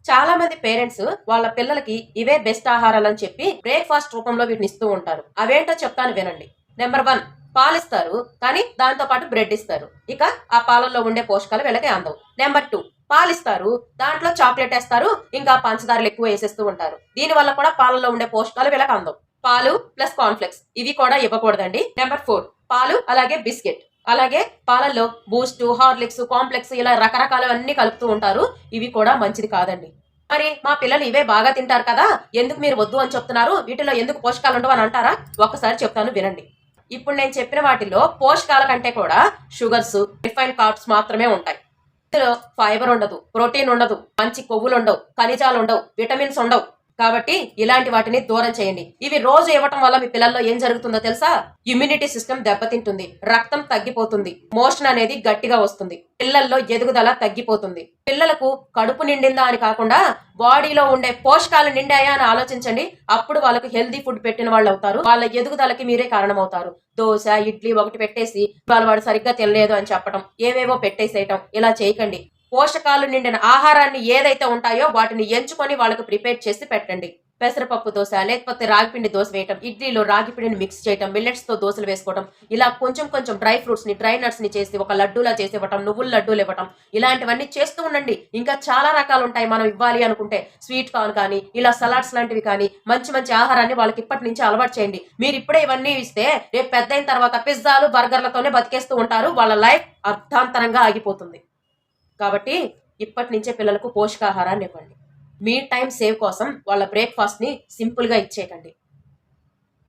చాలా మంది పేరెంట్స్ వాళ్ళ పిల్లలకి ఇవే బెస్ట్ ఆహారాలని చెప్పి బ్రేక్ఫాస్ట్ రూపంలో వీటిని ఇస్తూ ఉంటారు. అవేంటో చెప్తాను వినండి. నెంబర్ 1, పాలిస్తారు కానీ దాంతో పాటు బ్రెడ్ ఇస్తారు. ఇక ఆ పాలల్లో ఉండే పోషకాలు వీళ్ళకి అందవు. నెంబర్ 2, పాలిస్తారు, దాంట్లో చాక్లెట్ వేస్తారు, ఇంకా పంచదారలు ఎక్కువ వేసేస్తూ ఉంటారు. దీని వల్ల కూడా పాలల్లో ఉండే పోషకాలు వీళ్ళకి అందవు. పాలు ప్లస్ కాన్ఫ్లెక్స్ ఇవి కూడా ఇవ్వకూడదండి. నెంబర్ 4, పాలు అలాగే బిస్కెట్, అలాగే పాలల్లో బూస్ట్, హార్లిక్స్, కాంప్లెక్స్ ఇలా రకరకాలవన్నీ కలుపుతూ ఉంటారు. ఇవి కూడా మంచిది కాదండి. మరి మా పిల్లలు ఇవే బాగా తింటారు కదా, ఎందుకు మీరు వద్దు అని చెప్తున్నారు, వీటిలో ఎందుకు పోషకాలు ఉండవు అని అంటారా? ఒక్కసారి చెప్తాను వినండి. ఇప్పుడు నేను చెప్పిన వాటిలో పోషకాల కంటే కూడా షుగర్స్, రిఫైన్డ్ కార్బ్స్ మాత్రమే ఉంటాయి. ఇందులో ఫైబర్ ఉండదు, ప్రోటీన్ ఉండదు, మంచి కొవ్వులు ఉండవు, ఖనిజాలు ఉండవు, విటమిన్స్ ఉండవు. కాబట్టి ఇలాంటి వాటిని దూరం చేయండి. ఇవి రోజు ఇవ్వటం వల్ల మీ పిల్లల్లో ఏం జరుగుతుందో తెలుసా? ఇమ్యూనిటీ సిస్టమ్ దెబ్బతింటుంది, రక్తం తగ్గిపోతుంది, మోషన్ అనేది గట్టిగా వస్తుంది, పిల్లల్లో ఎదుగుదల తగ్గిపోతుంది. పిల్లలకు కడుపు నిండిందా అని కాకుండా బాడీలో ఉండే పోషకాలు నిండాయా అని ఆలోచించండి. అప్పుడు వాళ్ళకు హెల్దీ ఫుడ్ పెట్టిన వాళ్ళు అవుతారు. వాళ్ళ ఎదుగుదలకి మీరే కారణం అవుతారు. దోశ, ఇడ్లీ ఒకటి పెట్టేసి వాడు సరిగ్గా తినలేదు అని చెప్పడం, ఏవేవో పెట్టేసేయటం ఇలా చేయకండి. పోషకాలు నిండిన ఆహారాన్ని ఏదైతే ఉంటాయో వాటిని ఎంచుకొని వాళ్ళకు ప్రిపేర్ చేసి పెట్టండి. పెసరపప్పు దోశ లేకపోతే రాగిపిండి దోశ వేయటం, ఇడ్లీలో రాగిపిండిని మిక్స్ చేయటం, మిల్లెట్స్ తో దోశలు వేసుకోవడం, ఇలా కొంచెం కొంచెం డ్రై ఫ్రూట్స్ ని, డ్రై నట్స్ ని చేసి ఒక లడ్డూలా చేసి ఇవ్వటం, నువ్వుల లడ్డూలు ఇవ్వటం, ఇలాంటివన్నీ చేస్తూ ఉండండి. ఇంకా చాలా రకాలు ఉంటాయి మనం ఇవ్వాలి అనుకుంటే. స్వీట్ కార్న్ కానీ, ఇలా సలాడ్స్ లాంటివి కానీ, మంచి మంచి ఆహారాన్ని వాళ్ళకి ఇప్పటి నుంచి అలవాటు చేయండి. మీరు ఇప్పుడే ఇవన్నీ ఇస్తే రేపు పెద్ద అయిన తర్వాత పిజ్జాలు, బర్గర్లతోనే బతికేస్తూ ఉంటారు. వాళ్ళ లైఫ్ అర్థాంతరంగా ఆగిపోతుంది. కాబట్టి ఇప్పటి నుంచే పిల్లలకు పోషకాహారాన్ని ఇవ్వండి. మీ టైం సేవ్ కోసం వాళ్ళ బ్రేక్ఫాస్ట్ ని సింపుల్ గా ఇచ్చేయకండి.